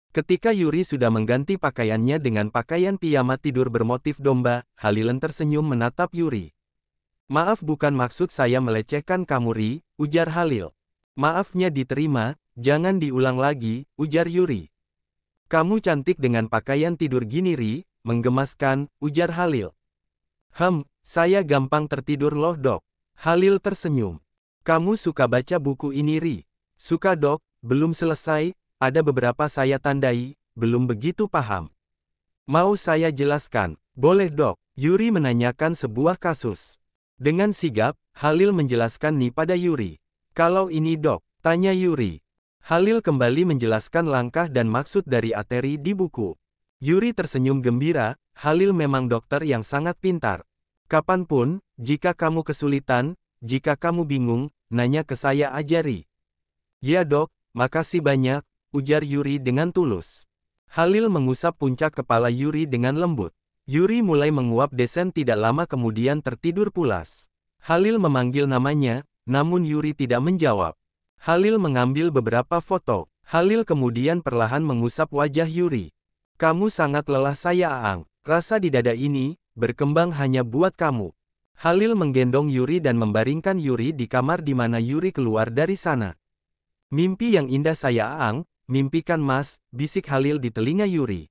Ketika Yuri sudah mengganti pakaiannya dengan pakaian piyama tidur bermotif domba, Halil tersenyum menatap Yuri. Maaf, bukan maksud saya melecehkan kamu, Ri, ujar Halil. Maafnya diterima, jangan diulang lagi, ujar Yuri. Kamu cantik dengan pakaian tidur gini, Ri, menggemaskan, ujar Halil. Saya gampang tertidur loh, Dok. Halil tersenyum. Kamu suka baca buku ini, Ri? Suka, Dok, belum selesai, ada beberapa saya tandai, belum begitu paham. Mau saya jelaskan? Boleh, Dok. Yuri menanyakan sebuah kasus. Dengan sigap, Halil menjelaskan nih pada Yuri. Kalau ini, Dok, tanya Yuri. Halil kembali menjelaskan langkah dan maksud dari ateri di buku. Yuri tersenyum gembira, Halil memang dokter yang sangat pintar. Kapanpun, jika kamu kesulitan, jika kamu bingung, nanya ke saya aja, Ri. Ya, Dok, makasih banyak, ujar Yuri dengan tulus. Halil mengusap puncak kepala Yuri dengan lembut. Yuri mulai menguap desen, tidak lama kemudian tertidur pulas. Halil memanggil namanya, namun Yuri tidak menjawab. Halil mengambil beberapa foto. Halil kemudian perlahan mengusap wajah Yuri. Kamu sangat lelah, saya Aang. Rasa di dada ini, berkembang hanya buat kamu. Halil menggendong Yuri dan membaringkan Yuri di kamar di mana Yuri keluar dari sana. Mimpi yang indah saya Aang, mimpikan Mas, bisik Halil di telinga Yuri.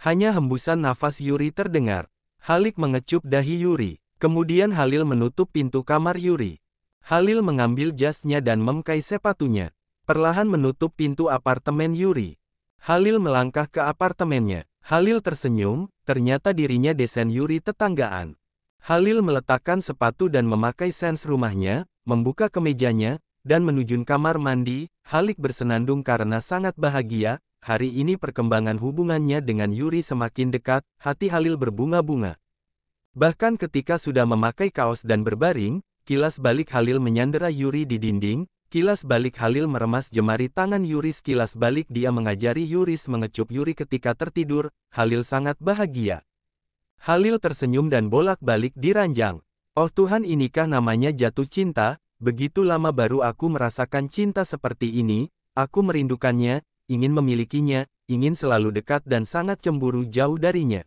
Hanya hembusan nafas Yuri terdengar. Halik mengecup dahi Yuri. Kemudian Halil menutup pintu kamar Yuri. Halil mengambil jasnya dan memakai sepatunya. Perlahan menutup pintu apartemen Yuri. Halil melangkah ke apartemennya. Halil tersenyum, ternyata dirinya desen Yuri tetanggaan. Halil meletakkan sepatu dan memakai sens rumahnya, membuka kemejanya, dan menuju kamar mandi. Halik bersenandung karena sangat bahagia. Hari ini perkembangan hubungannya dengan Yuri semakin dekat, hati Halil berbunga-bunga. Bahkan ketika sudah memakai kaos dan berbaring, kilas balik Halil menyandera Yuri di dinding, kilas balik Halil meremas jemari tangan Yuri, kilas balik dia mengajari Yuri mengecup Yuri ketika tertidur. Halil sangat bahagia. Halil tersenyum dan bolak-balik di ranjang. Oh Tuhan, inikah namanya jatuh cinta? Begitu lama baru aku merasakan cinta seperti ini, aku merindukannya, ingin memilikinya, ingin selalu dekat dan sangat cemburu jauh darinya.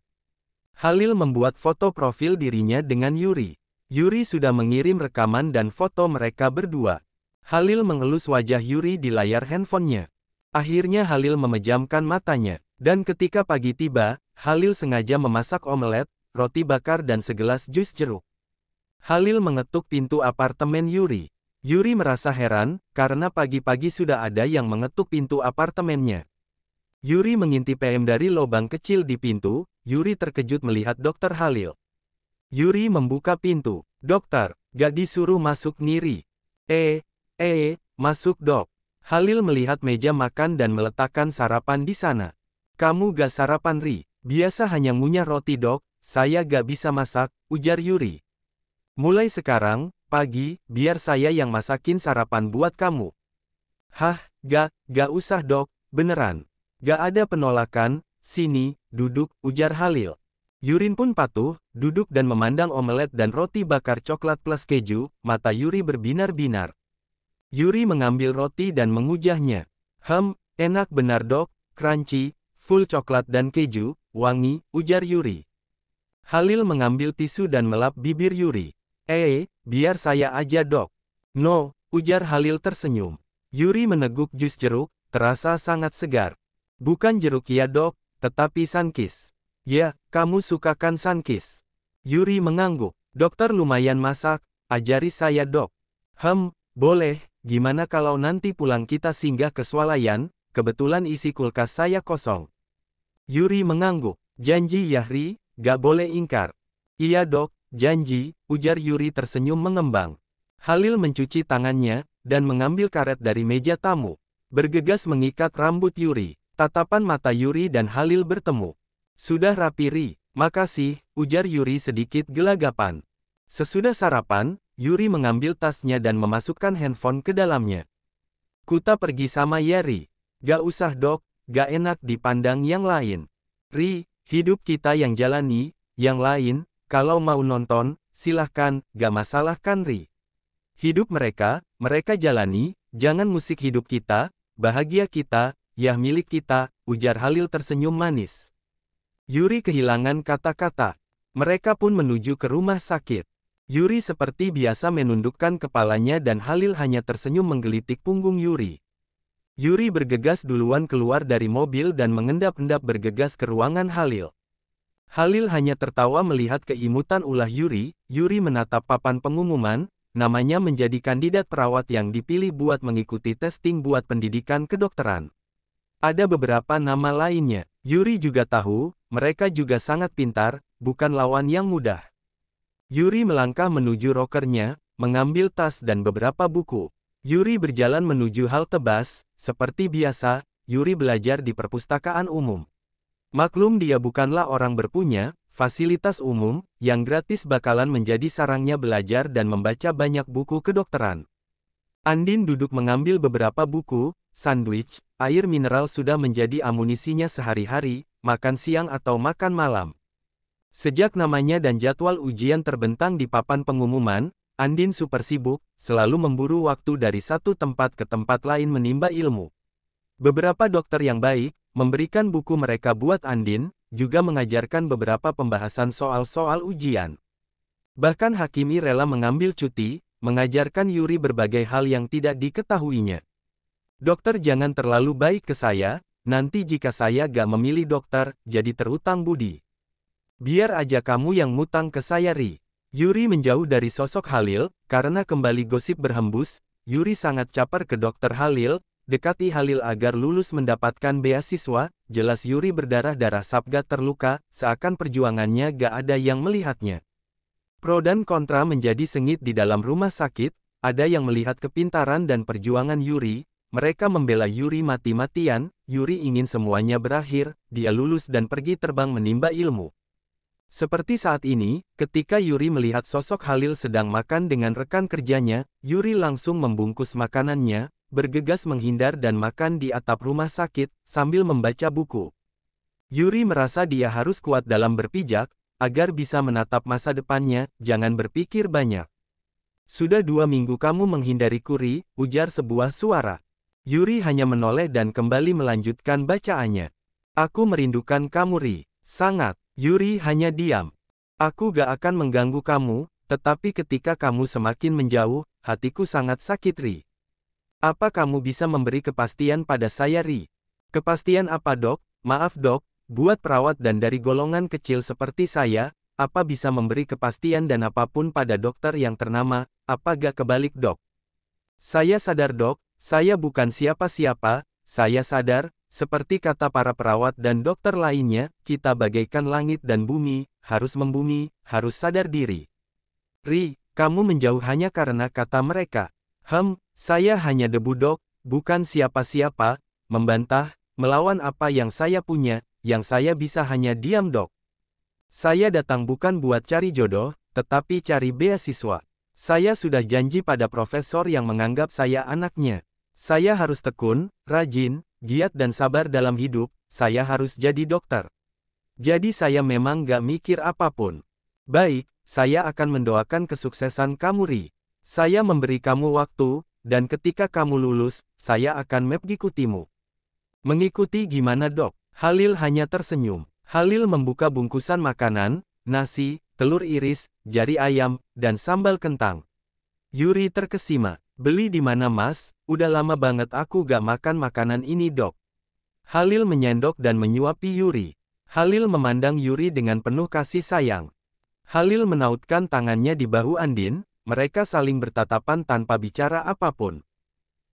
Halil membuat foto profil dirinya dengan Yuri. Yuri sudah mengirim rekaman dan foto mereka berdua. Halil mengelus wajah Yuri di layar handphonenya. Akhirnya Halil memejamkan matanya. Dan ketika pagi tiba, Halil sengaja memasak omelet, roti bakar dan segelas jus jeruk. Halil mengetuk pintu apartemen Yuri. Yuri merasa heran, karena pagi-pagi sudah ada yang mengetuk pintu apartemennya. Yuri mengintip PM dari lubang kecil di pintu. Yuri terkejut melihat Dokter Halil. Yuri membuka pintu. Dokter, gak disuruh masuk nih, Ri. Masuk, Dok. Halil melihat meja makan dan meletakkan sarapan di sana. Kamu gak sarapan, Ri? Biasa hanya ngunyah roti, Dok. Saya gak bisa masak, ujar Yuri. Mulai sekarang, pagi, biar saya yang masakin sarapan buat kamu. Hah, gak usah, Dok, beneran. Gak ada penolakan, sini, duduk, ujar Halil. Yurin pun patuh, duduk dan memandang omelet dan roti bakar coklat plus keju, mata Yuri berbinar-binar. Yuri mengambil roti dan mengujahnya. Enak benar, Dok, crunchy, full coklat dan keju, wangi, ujar Yuri. Halil mengambil tisu dan melap bibir Yuri. Biar saya aja, Dok. No, ujar Halil tersenyum. Yuri meneguk jus jeruk, terasa sangat segar. Bukan jeruk ya, Dok, tetapi sunkist. Ya, kamu sukakan sunkist. Yuri mengangguk. Dokter lumayan masak, ajari saya, Dok. Boleh, gimana kalau nanti pulang kita singgah ke swalayan, kebetulan isi kulkas saya kosong. Yuri mengangguk. Janji ya, Ri, gak boleh ingkar. Iya, Dok. Janji, ujar Yuri tersenyum mengembang. Halil mencuci tangannya, dan mengambil karet dari meja tamu. Bergegas mengikat rambut Yuri. Tatapan mata Yuri dan Halil bertemu. Sudah rapi, Ri. Makasih, ujar Yuri sedikit gelagapan. Sesudah sarapan, Yuri mengambil tasnya dan memasukkan handphone ke dalamnya. Kuta pergi sama ya, Ri. Gak usah, Dok, gak enak dipandang yang lain. Ri, hidup kita yang jalani, yang lain, kalau mau nonton, silahkan, gak masalah kan, Ri. Hidup mereka jalani, jangan musik hidup kita, bahagia kita, ya milik kita, ujar Halil tersenyum manis. Yuri kehilangan kata-kata. Mereka pun menuju ke rumah sakit. Yuri seperti biasa menundukkan kepalanya dan Halil hanya tersenyum menggelitik punggung Yuri. Yuri bergegas duluan keluar dari mobil dan mengendap-endap bergegas ke ruangan Halil. Halil hanya tertawa melihat keimutan ulah Yuri. Yuri menatap papan pengumuman, namanya menjadi kandidat perawat yang dipilih buat mengikuti testing buat pendidikan kedokteran. Ada beberapa nama lainnya. Yuri juga tahu, mereka juga sangat pintar, bukan lawan yang mudah. Yuri melangkah menuju rokernya, mengambil tas dan beberapa buku. Yuri berjalan menuju halte bus, seperti biasa, Yuri belajar di perpustakaan umum. Maklum dia bukanlah orang berpunya, fasilitas umum, yang gratis bakalan menjadi sarangnya belajar dan membaca banyak buku kedokteran. Andin duduk mengambil beberapa buku, sandwich, air mineral sudah menjadi amunisinya sehari-hari, makan siang atau makan malam. Sejak namanya dan jadwal ujian terbentang di papan pengumuman, Andin super sibuk, selalu memburu waktu dari satu tempat ke tempat lain menimba ilmu. Beberapa dokter yang baik, memberikan buku mereka buat Andin, juga mengajarkan beberapa pembahasan soal-soal ujian. Bahkan Hakimi rela mengambil cuti, mengajarkan Yuri berbagai hal yang tidak diketahuinya. Dokter jangan terlalu baik ke saya, nanti jika saya gak memilih dokter, jadi terutang budi. Biar aja kamu yang ngutang ke saya Ri. Yuri menjauh dari sosok Halil, karena kembali gosip berhembus, Yuri sangat caper ke dokter Halil, dekati Halil agar lulus mendapatkan beasiswa, jelas Yuri berdarah-darah Sabgat terluka, seakan perjuangannya gak ada yang melihatnya. Pro dan kontra menjadi sengit di dalam rumah sakit, ada yang melihat kepintaran dan perjuangan Yuri, mereka membela Yuri mati-matian, Yuri ingin semuanya berakhir, dia lulus dan pergi terbang menimba ilmu. Seperti saat ini, ketika Yuri melihat sosok Halil sedang makan dengan rekan kerjanya, Yuri langsung membungkus makanannya, bergegas menghindar dan makan di atap rumah sakit, sambil membaca buku. Yuri merasa dia harus kuat dalam berpijak, agar bisa menatap masa depannya, jangan berpikir banyak. Sudah 2 minggu kamu menghindari Kuri, ujar sebuah suara. Yuri hanya menoleh dan kembali melanjutkan bacaannya. Aku merindukan kamu Ri, sangat. Yuri hanya diam. Aku gak akan mengganggu kamu, tetapi ketika kamu semakin menjauh, hatiku sangat sakit Ri. Apa kamu bisa memberi kepastian pada saya Ri? Kepastian apa dok? Maaf dok, buat perawat dan dari golongan kecil seperti saya, apa bisa memberi kepastian dan apapun pada dokter yang ternama, apa gak kebalik dok? Saya sadar dok, saya bukan siapa-siapa, saya sadar, seperti kata para perawat dan dokter lainnya, kita bagaikan langit dan bumi, harus membumi, harus sadar diri. Ri, kamu menjauh hanya karena kata mereka. Saya hanya debu dok, bukan siapa-siapa, membantah, melawan apa yang saya punya, yang saya bisa hanya diam dok. Saya datang bukan buat cari jodoh, tetapi cari beasiswa. Saya sudah janji pada profesor yang menganggap saya anaknya. Saya harus tekun, rajin, giat dan sabar dalam hidup, saya harus jadi dokter. Jadi saya memang gak mikir apapun. Baik, saya akan mendoakan kesuksesan kamu Ri. Saya memberi kamu waktu, dan ketika kamu lulus, saya akan mengikutimu. Mengikuti gimana dok? Halil hanya tersenyum. Halil membuka bungkusan makanan, nasi, telur iris, jari ayam, dan sambal kentang. Yuri terkesima. Beli di mana mas? Udah lama banget aku gak makan makanan ini dok. Halil menyendok dan menyuapi Yuri. Halil memandang Yuri dengan penuh kasih sayang. Halil menautkan tangannya di bahu Andin, mereka saling bertatapan tanpa bicara apapun.